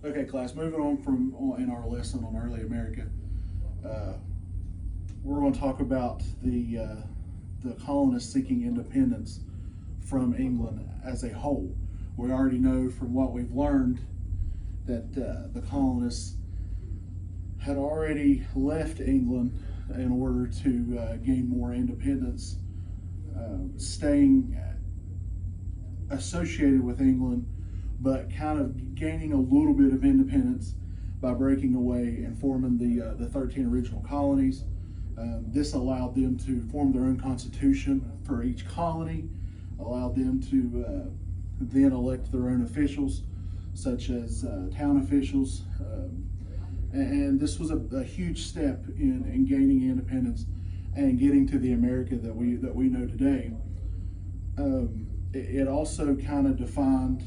Okay, class, moving on from in our lesson on early America, uh, we're going to talk about the colonists seeking independence from England as a whole. We already know from what we've learned that the colonists had already left England in order to gain more independence, staying associated with England, but kind of gaining a little bit of independence by breaking away and forming the 13 original colonies. This allowed them to form their own constitution for each colony, allowed them to then elect their own officials, such as town officials. And this was a huge step in gaining independence and getting to the America that we know today. It also kind of defined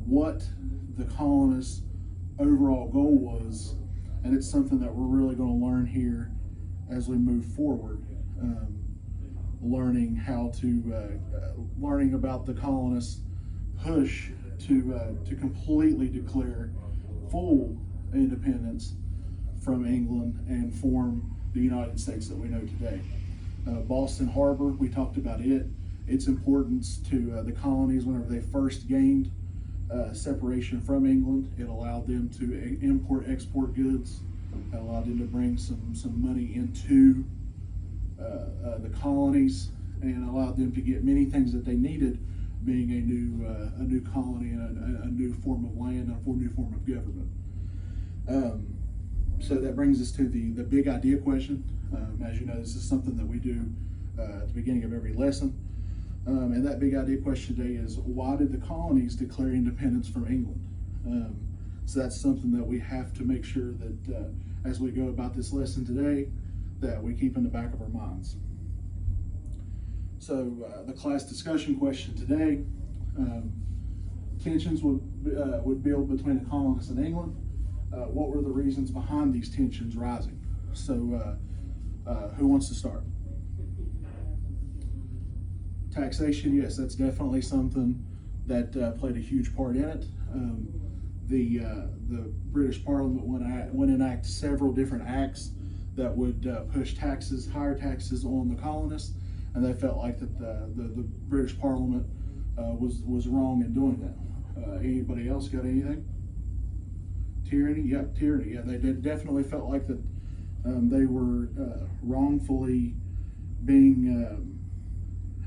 what the colonists' overall goal was, and it's something that we're really going to learn here as we move forward. Learning how to learning about the colonists' push to completely declare full independence from England and form the United States that we know today. Boston Harbor, we talked about its importance to the colonies whenever they first gained separation from England. It allowed them to import-export goods. It allowed them to bring some money into the colonies and allowed them to get many things that they needed, being a new colony and a new form of land and a new form of government. So that brings us to the big idea question. As you know, this is something that we do at the beginning of every lesson. And that big idea question today is, why did the colonies declare independence from England? So that's something that we have to make sure that as we go about this lesson today, that we keep in the back of our minds. So the class discussion question today, tensions would build between the colonists and England. What were the reasons behind these tensions rising? So who wants to start? Taxation, yes, that's definitely something that played a huge part in it. The British Parliament went enact several different acts that would push higher taxes on the colonists, and they felt like that the British Parliament was wrong in doing that. Anybody else got anything? Tyranny, yep, tyranny. Yeah, they definitely felt like that they were wrongfully being,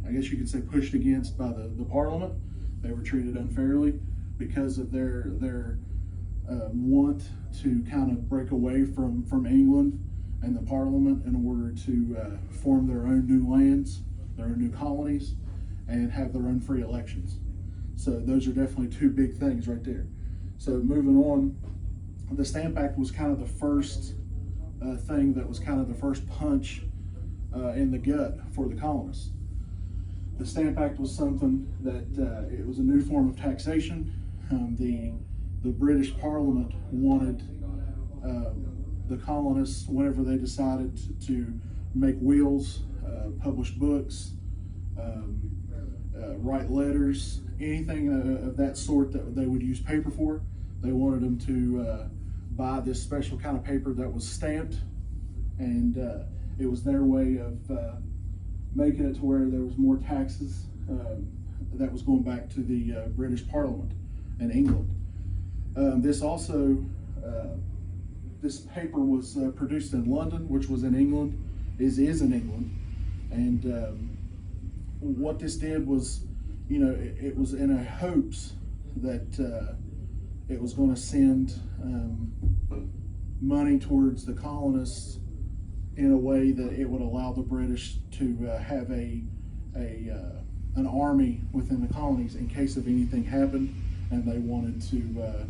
I guess you could say, pushed against by the Parliament. They were treated unfairly because of their want to kind of break away from England and the Parliament in order to form their own new lands, their own new colonies, and have their own free elections. So those are definitely two big things right there. So moving on, the Stamp Act was kind of the first thing that was kind of the first punch in the gut for the colonists. The Stamp Act was something that it was a new form of taxation. The British Parliament wanted the colonists, whenever they decided to make wills, publish books, write letters, anything of that sort that they would use paper for, they wanted them to buy this special kind of paper that was stamped, and it was their way of making it to where there was more taxes that was going back to the British Parliament in England. This paper was produced in London, which was in England, is in England, and what this did was, it was in a hopes that it was going to send money towards the colonists in a way that it would allow the British to have an army within the colonies in case of anything happened and they wanted to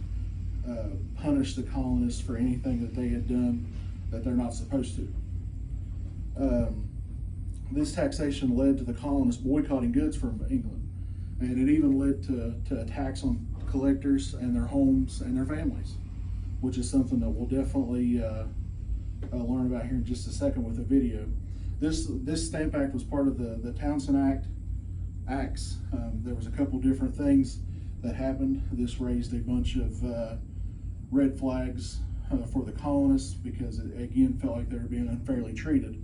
punish the colonists for anything that they had done that they're not supposed to. This taxation led to the colonists boycotting goods from England, and it even led to attacks on collectors and their homes and their families, which is something that we'll definitely learn about here in just a second with a video. This Stamp Act was part of the Townshend Acts. There was a couple different things that happened. This raised a bunch of red flags for the colonists because it again felt like they were being unfairly treated.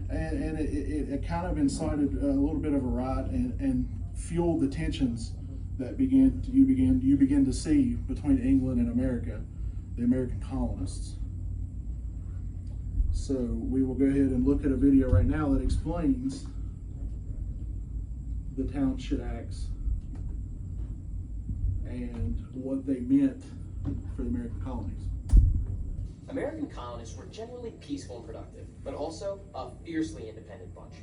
And it kind of incited a little bit of a riot and fueled the tensions that you begin to see between England and America, the American colonists. So we will go ahead and look at a video right now that explains the Townshend Acts and what they meant for the American colonies. American colonists were generally peaceful and productive, but also a fiercely independent bunch.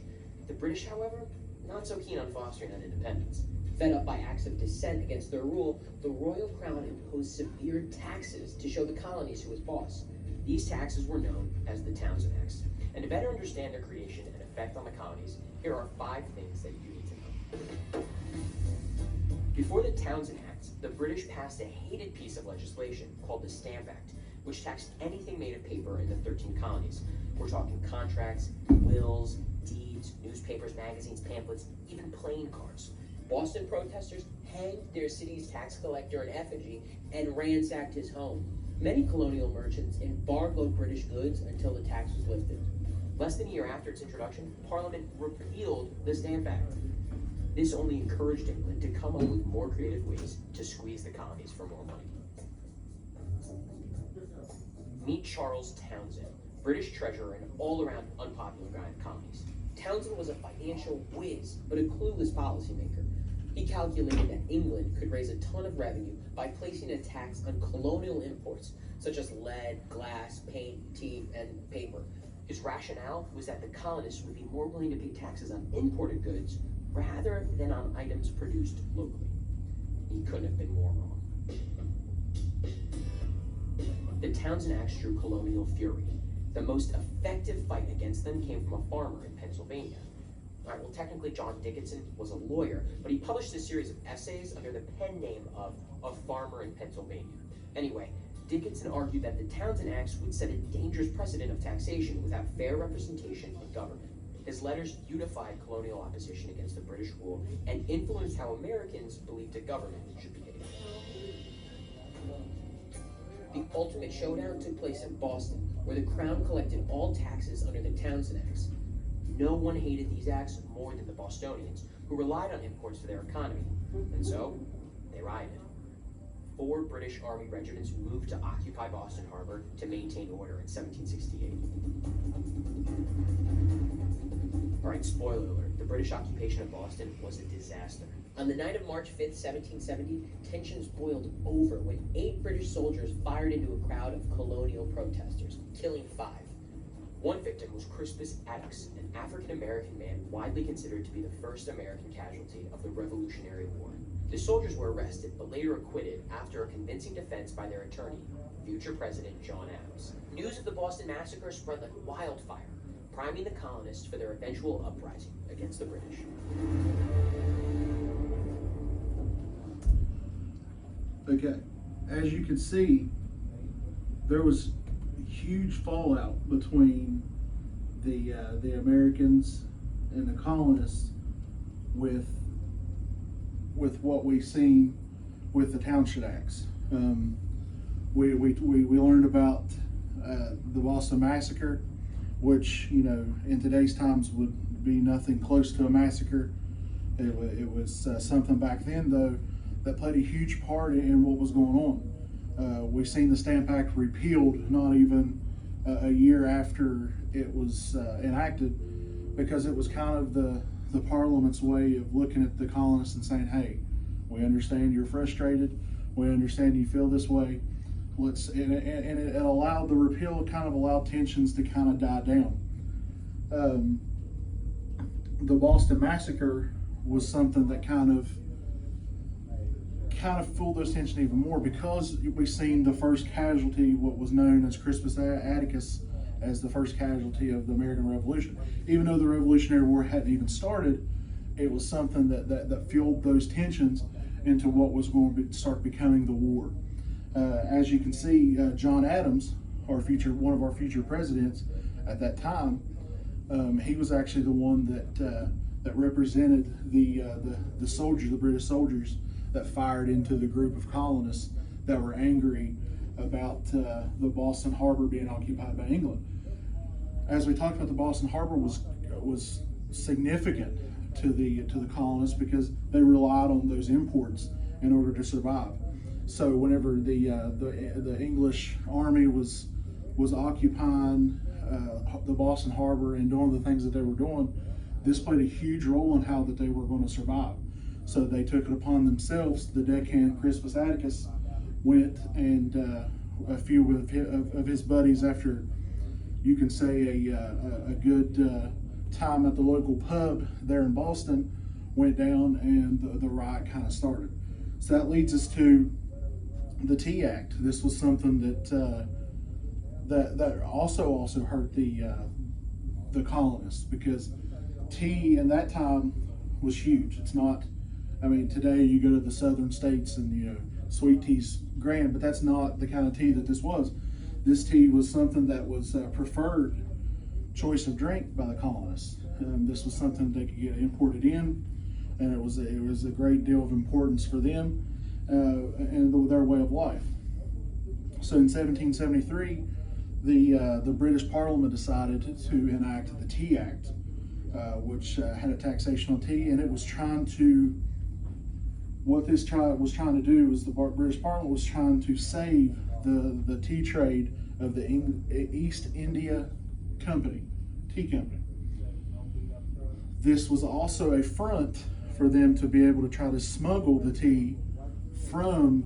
The British, however, not so keen on fostering that independence. Fed up by acts of dissent against their rule, the royal crown imposed severe taxes to show the colonies who was boss. These taxes were known as the Townshend Acts. And to better understand their creation and effect on the colonies, here are 5 things that you need to know. Before the Townshend Acts, the British passed a hated piece of legislation called the Stamp Act, which taxed anything made of paper in the 13 colonies. We're talking contracts, wills, deeds, newspapers, magazines, pamphlets, even playing cards. Boston protesters hanged their city's tax collector in effigy and ransacked his home. Many colonial merchants embargoed British goods until the tax was lifted. Less than a year after its introduction, Parliament repealed the Stamp Act. This only encouraged England to come up with more creative ways to squeeze the colonies for more money. Meet Charles Townshend, British treasurer and all-around unpopular guy in the colonies. Townshend was a financial whiz, but a clueless policymaker. He calculated that England could raise a ton of revenue by placing a tax on colonial imports, such as lead, glass, paint, tea, and paper. His rationale was that the colonists would be more willing to pay taxes on imported goods rather than on items produced locally. He couldn't have been more wrong. The Townshend Acts drew colonial fury. The most effective fight against them came from a farmer in Pennsylvania. All right, well, technically John Dickinson was a lawyer, but he published a series of essays under the pen name of A Farmer in Pennsylvania. Anyway, Dickinson argued that the Townshend Acts would set a dangerous precedent of taxation without fair representation in government. His letters unified colonial opposition against the British rule and influenced how Americans believed a government should behave. The ultimate showdown took place in Boston, where the Crown collected all taxes under the Townshend Acts. No one hated these acts more than the Bostonians, who relied on imports for their economy, and so they rioted. 4 British Army regiments moved to occupy Boston Harbor to maintain order in 1768. All right, spoiler alert, the British occupation of Boston was a disaster. On the night of March 5th, 1770, tensions boiled over when 8 British soldiers fired into a crowd of colonial protesters, killing 5. One victim was Crispus Attucks, an African-American man widely considered to be the first American casualty of the Revolutionary War. The soldiers were arrested, but later acquitted after a convincing defense by their attorney, future President John Adams. News of the Boston Massacre spread like wildfire, priming the colonists for their eventual uprising against the British. Okay, as you can see, there was huge fallout between the Americans and the colonists with what we've seen with the Townshend Acts. We learned about the Boston Massacre, which, you know, in today's times would be nothing close to a massacre. It was something back then, though, that played a huge part in what was going on. We've seen the Stamp Act repealed not even a year after it was enacted, because it was kind of the Parliament's way of looking at the colonists and saying, hey, we understand you're frustrated, we understand you feel this way, and it allowed the repeal, kind of allowed tensions to kind of die down. The Boston Massacre was something that kind of fooled those tensions even more, because we've seen the first casualty, what was known as Crispus Attucks, as the first casualty of the American Revolution. Even though the Revolutionary War hadn't even started, it was something that fueled those tensions into what was going to start becoming the war. As you can see, John Adams, one of our future presidents at that time, he was actually the one that represented the soldiers, the British soldiers, that fired into the group of colonists that were angry about the Boston Harbor being occupied by England. As we talked about, the Boston Harbor was significant to the colonists because they relied on those imports in order to survive. So whenever the English army was occupying the Boston Harbor and doing the things that they were doing, this played a huge role in how that they were going to survive. So they took it upon themselves. The deckhand Crispus Attucks went, and a few of his buddies, after you can say a good time at the local pub there in Boston, went down, and the riot kind of started. So that leads us to the Tea Act. This was something that also hurt the colonists, because tea in that time was huge. It's not, I mean, today you go to the southern states and sweet tea's grand, but that's not the kind of tea that this was. This tea was something that was preferred choice of drink by the colonists. This was something they could get imported in, and it was a great deal of importance for them and their way of life. So in 1773, the British Parliament decided to enact the Tea Act, which had a taxation on tea, and it was trying to, what this was trying to do was the British Parliament was trying to save the tea trade of the East India Company, tea company. This was also a front for them to be able to try to smuggle the tea from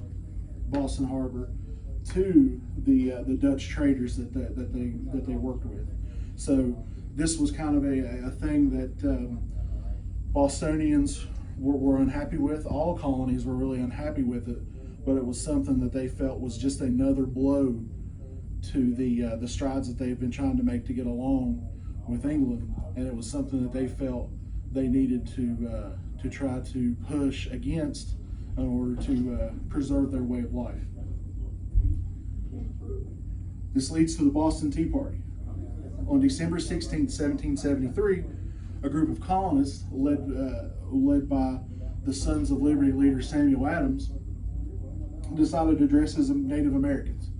Boston Harbor to the Dutch traders that they worked with. So this was kind of a thing that Bostonians were unhappy with. All colonies were really unhappy with it, but it was something that they felt was just another blow to the strides that they had been trying to make to get along with England, and it was something that they felt they needed to try to push against in order to preserve their way of life. This leads to the Boston Tea Party. On December 16, 1773, a group of colonists led by the Sons of Liberty leader Samuel Adams decided to dress as Native Americans.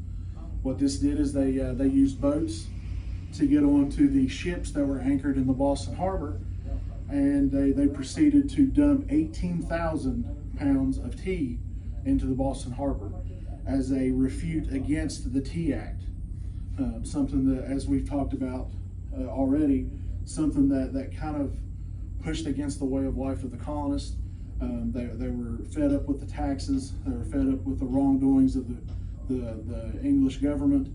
What this did is they used boats to get onto the ships that were anchored in the Boston Harbor, and they proceeded to dump 18,000 pounds of tea into the Boston Harbor as a refute against the Tea Act. Something that, as we've talked about already, something that kind of pushed against the way of life of the colonists. They were fed up with the taxes. They were fed up with the wrongdoings of the English government,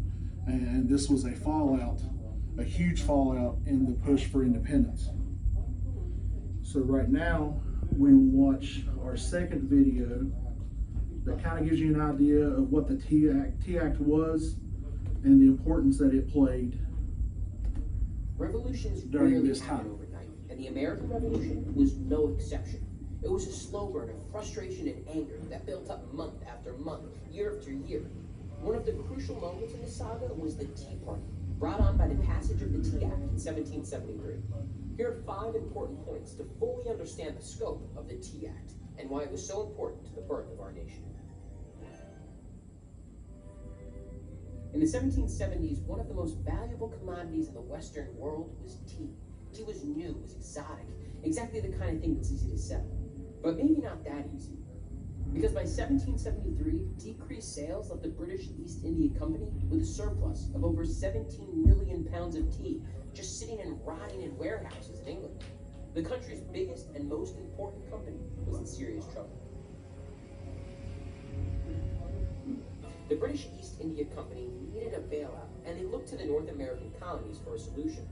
and this was a huge fallout in the push for independence. So right now we will watch our second video that kind of gives you an idea of what the Tea Act was and the importance that it played Revolutions during rarely this happen time. overnight, and the American Revolution was no exception. It was a slow burn of frustration and anger that built up month after month, year after year. One of the crucial moments in the saga was the Tea Party, brought on by the passage of the Tea Act in 1773. Here are 5 important points to fully understand the scope of the Tea Act and why it was so important to the birth of our nation. In the 1770s, one of the most valuable commodities in the Western world was tea. Tea was new, it was exotic, exactly the kind of thing that's easy to sell. But maybe not that easy. Because by 1773, decreased sales left the British East India Company with a surplus of over 17 million pounds of tea just sitting and rotting in warehouses in England. The country's biggest and most important company was in serious trouble. The British East India Company needed a bailout, and they looked to the North American colonies for a solution.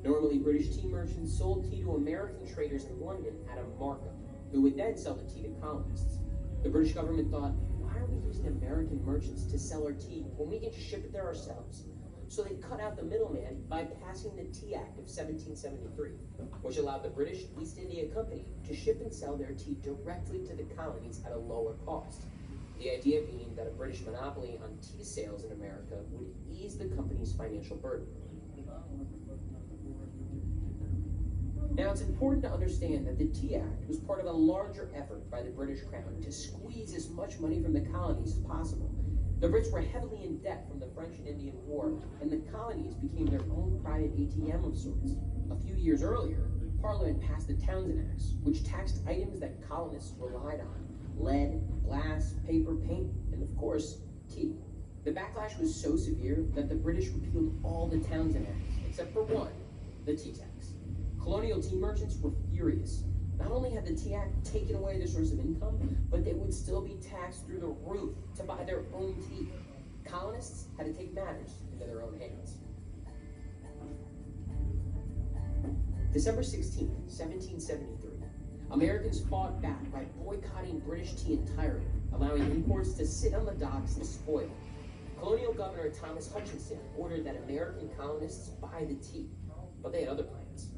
Normally, British tea merchants sold tea to American traders in London at a markup, who would then sell the tea to colonists. The British government thought, why are we using American merchants to sell our tea when we can ship it there ourselves? So they cut out the middleman by passing the Tea Act of 1773, which allowed the British East India Company to ship and sell their tea directly to the colonies at a lower cost. The idea being that a British monopoly on tea sales in America would ease the company's financial burden. Now, it's important to understand that the Tea Act was part of a larger effort by the British Crown to squeeze as much money from the colonies as possible. The Brits were heavily in debt from the French and Indian War, and the colonies became their own private ATM of sorts. A few years earlier, Parliament passed the Townshend Acts, which taxed items that colonists relied on: lead, glass, paper, paint, and of course, tea. The backlash was so severe that the British repealed all the Townshend Acts, except for one, the tea tax. Colonial tea merchants were furious. Not only had the Tea Act taken away their source of income, but they would still be taxed through the roof to buy their own tea. Colonists had to take matters into their own hands. December 16, 1773. Americans fought back by boycotting British tea entirely, allowing imports to sit on the docks and spoil. Colonial Governor Thomas Hutchinson ordered that American colonists buy the tea, but they had other plans.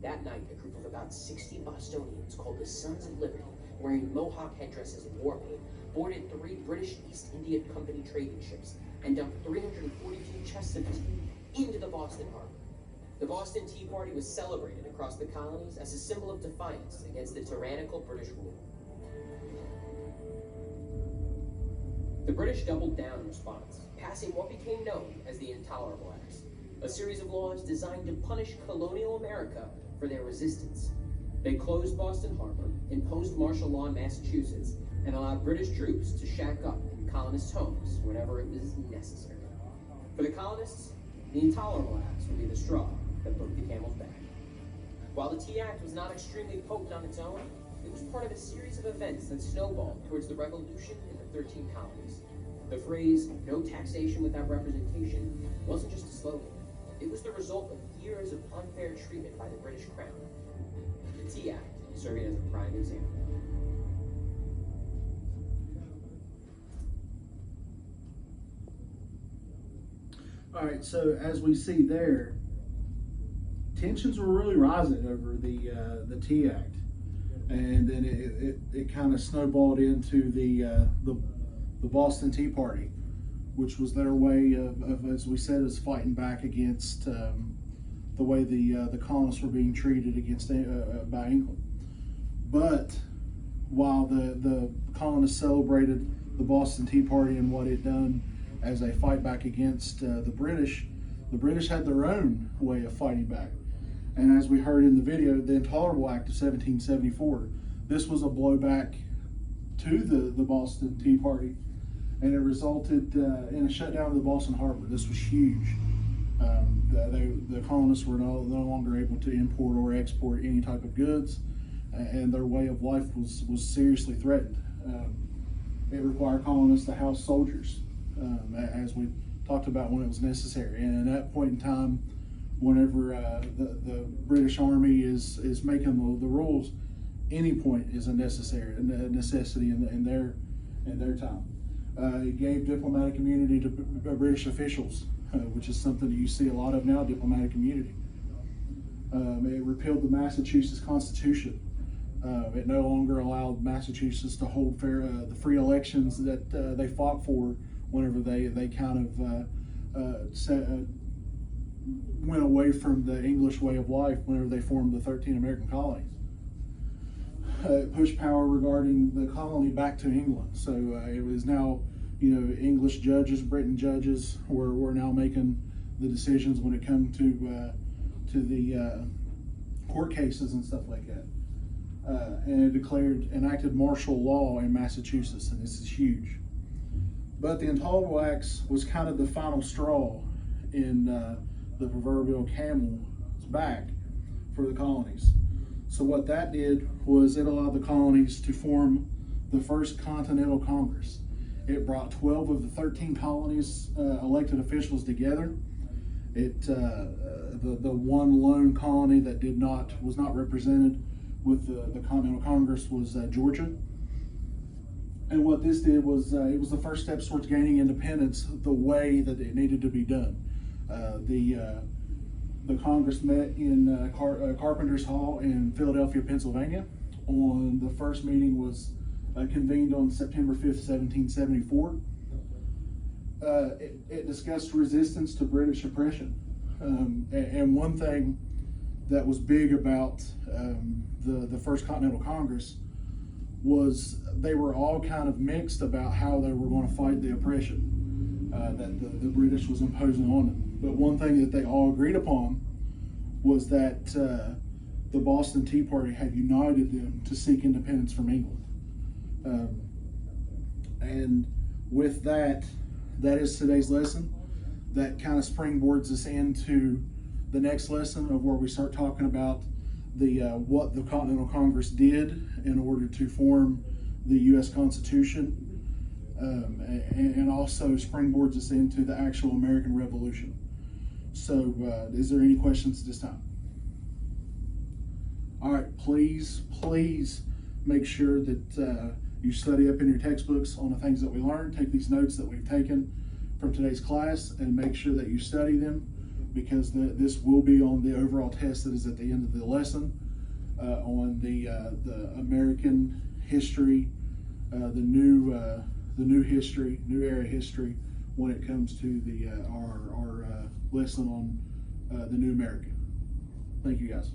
That night, a group of about 60 Bostonians called the Sons of Liberty, wearing mohawk headdresses and war paint, boarded 3 British East India Company trading ships and dumped 342 chests of tea into the Boston harbor. The Boston Tea Party was celebrated across the colonies as a symbol of defiance against the tyrannical British rule. The British doubled down in response, passing what became known as the Intolerable Acts, a series of laws designed to punish colonial America for their resistance. They closed Boston Harbor, imposed martial law in Massachusetts, and allowed British troops to shack up in colonists' homes whenever it was necessary. For the colonists, the Intolerable Acts would be the straw that broke the camel's back. While the Tea Act was not extremely potent on its own, it was part of a series of events that snowballed towards the revolution in the 13 colonies. The phrase, "no taxation without representation," wasn't just a slogan. It was the result of years of unfair treatment by the British Crown. The Tea Act serving as a prime example. All right, so as we see there, tensions were really rising over the Tea Act, and then it kind of snowballed into the Boston Tea Party, which was their way of, as we said, is fighting back against the way the colonists were being treated against by England. But while the colonists celebrated the Boston Tea Party and what it done as a fight back against the British had their own way of fighting back. And as we heard in the video, the Intolerable Act of 1774, this was a blowback to the Boston Tea Party, and it resulted in a shutdown of the Boston Harbor. This was huge. The colonists were no longer able to import or export any type of goods, and their way of life was seriously threatened. It required colonists to house soldiers, as we talked about, when it was necessary. And at that point in time, whenever the British Army is making the rules, any point is a necessity in their time. It gave diplomatic immunity to British officials, which is something that you see a lot of now, diplomatic immunity. It repealed the Massachusetts Constitution. It no longer allowed Massachusetts to hold the free elections that they fought for whenever they kind of went away from the English way of life whenever they formed the 13 American colonies. It pushed power regarding the colony back to England. So it was now, English judges, Britain judges were now making the decisions when it come to the court cases and stuff like that. And it enacted martial law in Massachusetts, and this is huge. But the Intolerable Acts was kind of the final straw in the proverbial camel's back for the colonies. So what that did was it allowed the colonies to form the first Continental Congress. It brought 12 of the 13 colonies elected officials together. The one lone colony that was not represented with the Continental Congress was Georgia. And what this did was it was the first step towards gaining independence the way that it needed to be done. The Congress met in Carpenter's Hall in Philadelphia, Pennsylvania. The first meeting was convened on September 5th, 1774. It discussed resistance to British oppression. And one thing that was big about the First Continental Congress was they were all kind of mixed about how they were going to fight the oppression that the British was imposing on them. But one thing that they all agreed upon was that the Boston Tea Party had united them to seek independence from England. And with that, that is today's lesson. That kind of springboards us into the next lesson of where we start talking about the what the Continental Congress did in order to form the U.S. Constitution, and also springboards us into the actual American Revolution. So, is there any questions at this time? All right, please make sure that you study up in your textbooks on the things that we learned. Take these notes that we've taken from today's class and make sure that you study them, because this will be on the overall test that is at the end of the lesson on the American history, the new history, new era history when it comes to our lesson on the new America. Thank you, guys.